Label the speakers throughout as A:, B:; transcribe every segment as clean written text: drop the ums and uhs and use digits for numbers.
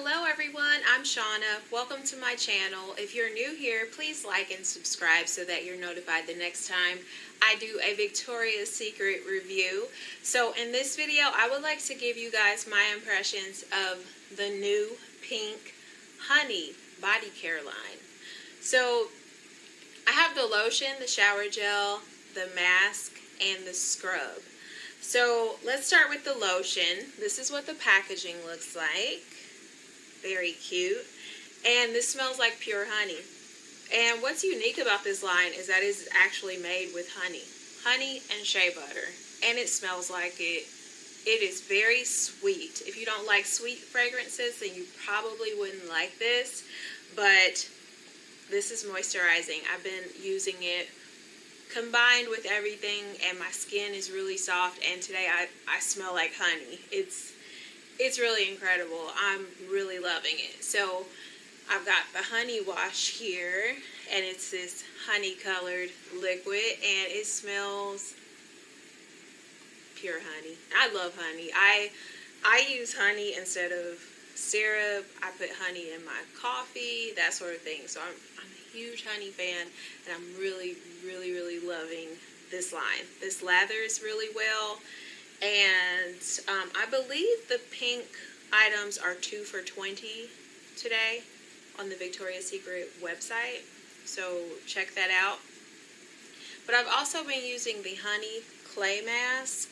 A: Hello everyone, I'm Shauna. Welcome to my channel. If you're new here, please like and subscribe so that you're notified the next time I do a Victoria's Secret review. So in this video, I would like to give you guys my impressions of the new pink honey body care line. So I have the lotion, the shower gel, the mask, and the scrub. So let's start with the lotion. This is what the packaging looks like. Very cute. And this smells like pure honey. And what's unique about this line is that it's actually made with honey. Honey and shea butter. And it smells like it. It is very sweet. If you don't like sweet fragrances, then you probably wouldn't like this. But this is moisturizing. I've been using it combined with everything, and my skin is really soft, and today I smell like honey. It's really incredible. I'm really loving it. So I've got the honey wash here, and it's this honey colored liquid, and it smells pure honey. I love honey. I use honey instead of syrup. I put honey in my coffee, that sort of thing. So I'm a huge honey fan, and I'm really loving this line. This lathers really well, and I believe the pink items are 2 for $20 today on the Victoria's Secret website, so check that out. But I've also been using the honey clay mask,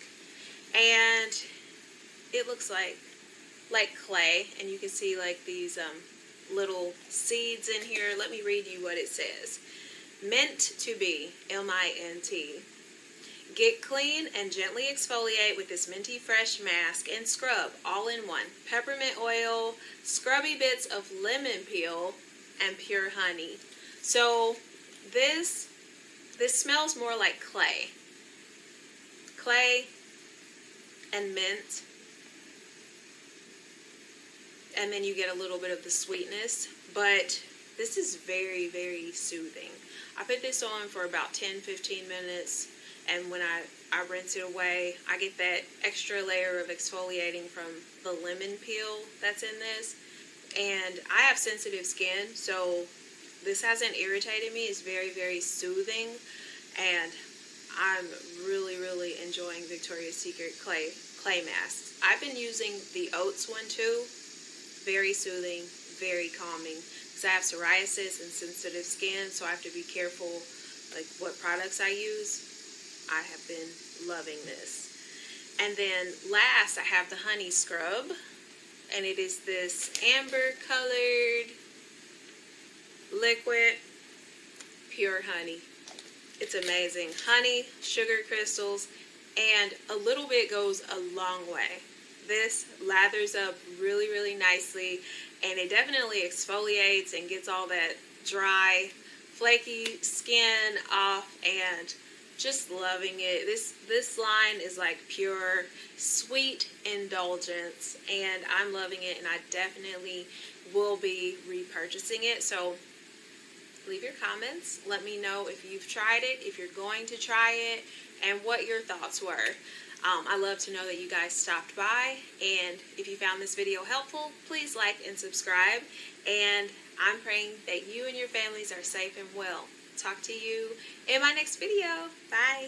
A: and it looks like clay, and you can see like these little seeds in here. Let me read you what it says. Meant to be, M-I-N-T. Get clean and gently exfoliate with this minty fresh mask and scrub all in one. Peppermint oil, scrubby bits of lemon peel, and pure honey. So this smells more like clay. Clay and mint. And then you get a little bit of the sweetness, but this is very soothing. I put this on for about 10-15 minutes, and when I rinse it away, I get that extra layer of exfoliating from the lemon peel that's in this. And I have sensitive skin, so this hasn't irritated me. It's very soothing, and I'm really enjoying Victoria's Secret clay masks. I've been using the oats one too. Very soothing, very calming, because I have psoriasis and sensitive skin, so I have to be careful like what products I use. I have been loving this. And then last, I have the honey scrub, and it is this amber colored liquid, pure honey. It's amazing. Honey, sugar crystals, and a little bit goes a long way. This lathers up really nicely, and it definitely exfoliates and gets all that dry, flaky skin off, and just loving it. This line is like pure sweet indulgence, and I'm loving it, and I definitely will be repurchasing it. So leave your comments. Let me know if you've tried it, if you're going to try it, and what your thoughts were. I love to know that you guys stopped by, and if you found this video helpful, please like and subscribe, and I'm praying that you and your families are safe and well. Talk to you in my next video. Bye.